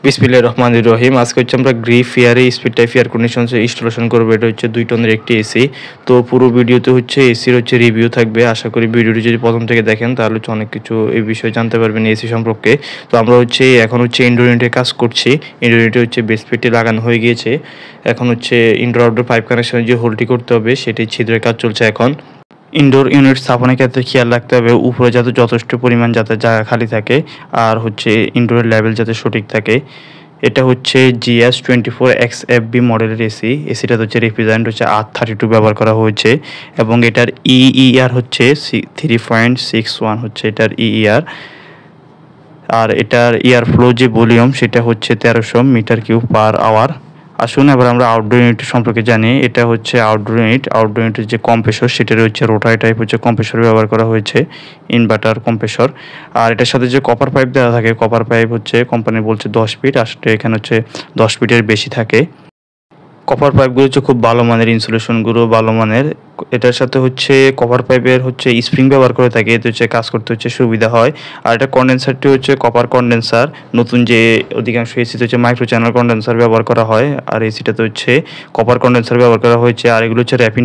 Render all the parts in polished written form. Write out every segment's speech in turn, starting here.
বিসমিল্লাহির রহমানির রহিম। আজকে হচ্ছে আমরা গ্রিফ এয়ারে speed type air conditions installation করবো। এটা হচ্ছে 2 টনের একটি এসি। তো পুরো ভিডিওতে হচ্ছে এসির হচ্ছে রিভিউ থাকবে। আশা করি ভিডিওটি যদি প্রথম থেকে দেখেন তাহলে হচ্ছে অনেক কিছু এই বিষয়ে জানতে পারবেন এসি সম্পর্কে। তো আমরা হচ্ছে এখন হচ্ছে ইনডোর ইউনিটে কাজ করছি। ইনডোর ইউনিটে হচ্ছে বেস প্লেটটি লাগানো হয়ে গিয়েছে। এখন হচ্ছে ইনডোর আউটডোর পাইপ কানেকশনে যে হোলটি করতে হবে সেটি ছিদ্রের কাজ চলছে এখন। ইনডোর ইউনিট স্থাপনের ক্ষেত্রে খেয়াল রাখতে হবে উপরে যাতে যথেষ্ট পরিমাণ যাতে জায়গা খালি থাকে, আর হচ্ছে ইনডোরের লেভেল যাতে সঠিক থাকে। এটা হচ্ছে GS24XFB মডেলের এসিটাতে হচ্ছে রেফ্রিজারেন্ট হচ্ছে R32 ব্যবহার করা হয়েছে এবং এটার EER হচ্ছে 3.61 হচ্ছে এটার EER। আর এটার এয়ার ফ্লো যে ভলিউম সেটা হচ্ছে 1300 মিটার কিউব পার আওয়ার। আসুন এবার আমরা আউটডোর ইউনিট সম্পর্কে জানি। এটা হচ্ছে আউটডোর ইউনিটের যে কম্প্রেসর সেটার হচ্ছে রোটারি টাইপ হচ্ছে কম্প্রেসর ব্যবহার করা হয়েছে, ইনভার্টার কম্প্রেসর। আর এটার সাথে যে কপার পাইপ দেওয়া থাকে, কপার পাইপ হচ্ছে কোম্পানি বলছে 10 ফিট, আসলে এখানে হচ্ছে 10 ফিটের বেশি থাকে। কপার পাইপগুলো হচ্ছে খুব ভালো মানের, ইনসুলেশনগুলো ভালো মানের। এটার সাথে হচ্ছে কপার পাইপের হচ্ছে স্প্রিং ব্যবহার করে থাকে, এতে হচ্ছে কাজ করতে হচ্ছে সুবিধা হয়। আর এটা কন্ডেন্সারটি হচ্ছে কপার কন্ডেন্সার। নতুন যে অধিকাংশ এসিতে হচ্ছে মাইক্রো চ্যানেল কন্ডেন্সার ব্যবহার করা হয়, আর এসিটাতে হচ্ছে কপার কন্ডেন্সার ব্যবহার করা হয়েছে। আর এগুলো হচ্ছে র্যাপিং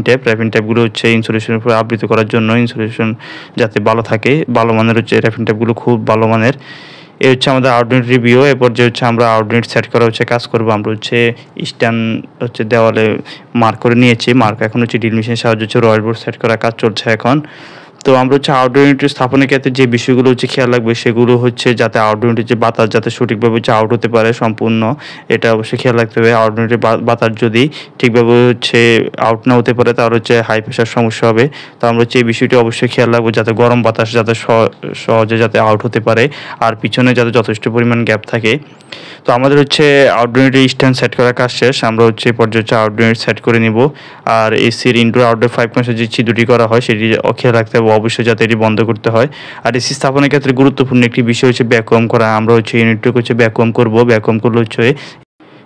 ট্যাপগুলো হচ্ছে ইনসুলেশনের উপরে আবৃত করার জন্য, ইনসুলেশন যাতে ভালো থাকে, ভালো মানের হচ্ছে র্যাপিং ট্যাপগুলো খুব ভালো মানের। এই হচ্ছে আমাদের আউটডোর রিভিউ। এরপর যে হচ্ছে আমরা আউটডোর সেট করা হচ্ছে কাজ করবো। আমরা হচ্ছে স্ট্যান্ড হচ্ছে দেওয়ালে মার্ক করে নিয়েছি, মার্ক এখন হচ্ছে ড্রিল মেশিনের সাহায্যে হচ্ছে রয়েল বোর্ড সেট করা কাজ চলছে এখন। তো আমরা হচ্ছে আউটডোর ইউনিট স্থাপনের ক্ষেত্রে যে বিষয়গুলো হচ্ছে খেয়াল রাখবে সেগুলো হচ্ছে যাতে আউটডোর ইউনিটের যে বাতাস যাতে সঠিকভাবে হচ্ছে আউট হতে পারে সম্পূর্ণ, এটা অবশ্যই খেয়াল রাখতে হবে। আউটডোর ইউনিটের বাতাস যদি ঠিকভাবে হচ্ছে আউট না হতে পারে তাহলে হচ্ছে হাই প্রেশার সমস্যা হবে। তো আমরা হচ্ছে এই বিষয়টি অবশ্যই খেয়াল রাখবো যাতে গরম বাতাস যাতে সহজে যাতে আউট হতে পারে, আর পিছনে যাতে যথেষ্ট পরিমাণ গ্যাপ থাকে। তো আমাদের হচ্ছে আউটডোর ইউনিটের স্ট্যান্ড সেট করার কাজ শেষ। আমরা হচ্ছে পর্যায়ে হচ্ছে আউটডোর ইউনিট সেট করে নিব। আর এসির ইনডোর আউটডোর 5 মাসের যে ছিদ্রটি করা হয় সেটি খেয়াল রাখতে হবে অবশ্যই যাতে এটি বন্ধ করতে হয়। আর এসি স্থাপনের ক্ষেত্রে গুরুত্বপূর্ণ একটি বিষয় হচ্ছে ভ্যাকুয়াম করা। আমরা হচ্ছে ইউনিটটাকে হচ্ছে ভ্যাকুয়াম করবো। ভ্যাকুয়াম করলে হচ্ছে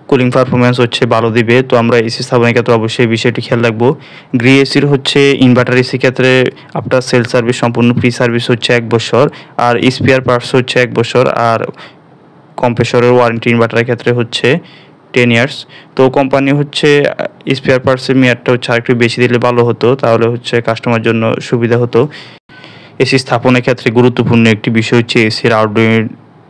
কুলিং পারফরমেন্স হচ্ছে ভালো দিবে। তো আমরা এসি স্থাপনের ক্ষেত্রে অবশ্যই এই বিষয়টি খেয়াল রাখবো। গ্রি এসির হচ্ছে ইনভার্টার এসি ক্ষেত্রে আপনার সেল সার্ভিস সম্পূর্ণ ফ্রি সার্ভিস হচ্ছে 1 বছর, আর স্পেয়ার পার্টস হচ্ছে 1 বছর, আর কম্প্রেসরের ওয়ারেন্টি ইনভার্টারের ক্ষেত্রে হচ্ছে 10 ইয়ার্স। তো কোম্পানি হচ্ছে স্পেয়ার পার্টসের মেয়াদটা হচ্ছে আরেকটু বেশি দিলে ভালো হতো, তাহলে হচ্ছে কাস্টমার জন্য সুবিধা হতো। এসি স্থাপনের ক্ষেত্রে গুরুত্বপূর্ণ একটি বিষয় হচ্ছে এসির আউটডোর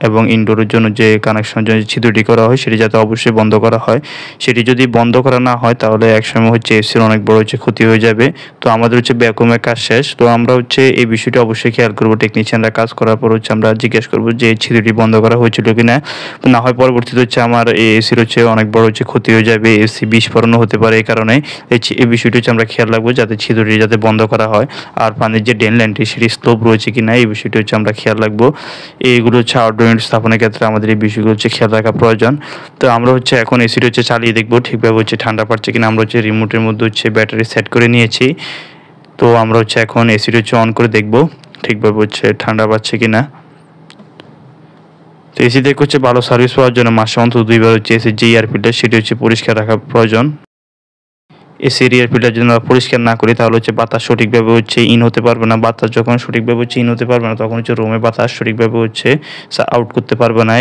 এবং ইনডোরের জন্য যে কানেকশনের জন্য ছিদ্রটি করা হয় সেটি যাতে অবশ্যই বন্ধ করা হয়। সেটি যদি বন্ধ করা না হয় তাহলে একসময় হচ্ছে এসির অনেক বড় হচ্ছে ক্ষতি হয়ে যাবে। তো আমাদের হচ্ছে ভ্যাকুয়ামের কাজ শেষ। তো আমরা হচ্ছে এই বিষয়টি অবশ্যই খেয়াল করবো। টেকনিশিয়ানরা কাজ করার পর হচ্ছে আমরা জিজ্ঞেস করবো যে ছিদ্রটি বন্ধ করা হয়েছিল কিনা। না হয় পরবর্তীতে হচ্ছে আমার এই এসির হচ্ছে অনেক বড় হচ্ছে ক্ষতি হয়ে যাবে, এসি বিস্ফোরণ হতে পারে। এই কারণে এই বিষয়টি হচ্ছে আমরা খেয়াল রাখবো যাতে ছিদ্রটি যাতে বন্ধ করা হয়। আর পানির যে ড্রেন লাইনটি সেটি স্লোপ রয়েছে কিনা এই বিষয়টি হচ্ছে আমরা খেয়াল রাখবো। এইগুলো হচ্ছে আউটডোর ইউনিট স্থাপনের ক্ষেত্রে আমাদের এই বিষয়গুলো হচ্ছে খেয়াল রাখা প্রয়োজন। তো আমরা হচ্ছে এখন এসিটি হচ্ছে চালিয়ে দেখবো ঠিকভাবে হচ্ছে ঠান্ডা পাচ্ছে কিনা। আমরা হচ্ছে রিমোটের মধ্যে হচ্ছে ব্যাটারি সেট করে নিয়েছি। তো আমরা হচ্ছে এখন এসিটি হচ্ছে অন করে দেখবো ঠিকভাবে হচ্ছে ঠান্ডা পাচ্ছে কিনা। তো এসি থেকে হচ্ছে ভালো সার্ভিস পাওয়ার জন্য মাসে অন্তত 2 বার হচ্ছে এসির যে এয়ার ফিল্টার সেটি হচ্ছে পরিষ্কার রাখা প্রয়োজন। এসির এয়ার ফিল্টার যদি আমরা পরিষ্কার না করি তাহলে হচ্ছে বাতাস সঠিকভাবে হচ্ছে ইন হতে পারবে না। বাতাস যখন সঠিকভাবে হচ্ছে ইন হতে পারবে না তখন হচ্ছে রুমে বাতাস সঠিকভাবে হচ্ছে আউট করতে পারবে না।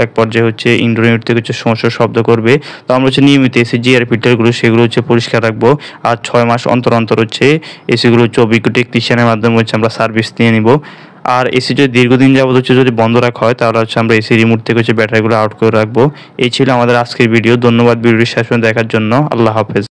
এক পর্যায়ে হচ্ছে ইনডোর ইউনিট থেকে হচ্ছে সমস্যার শব্দ করবে। তো আমরা হচ্ছে নিয়মিত এসির যে এয়ার ফিল্টারগুলো সেগুলো হচ্ছে পরিষ্কার রাখবো। আর 6 মাস অন্তর অন্তর হচ্ছে এসিগুলো হচ্ছে অভিজ্ঞ টেকনিশিয়ানের মাধ্যমে হচ্ছে আমরা সার্ভিস নিয়ে নিব। আর এসি যদি দীর্ঘদিন যাবত হচ্ছে যদি বন্ধ রাখা হয় তাহলে হচ্ছে আমরা এসি রিমোট থেকে হচ্ছে ব্যাটারিগুলো আউট করে রাখবো। এই ছিল আমাদের আজকের ভিডিও। ধন্যবাদ ভিডিওটি শেষ পর্যন্ত দেখার জন্য। আল্লাহ হাফেজ।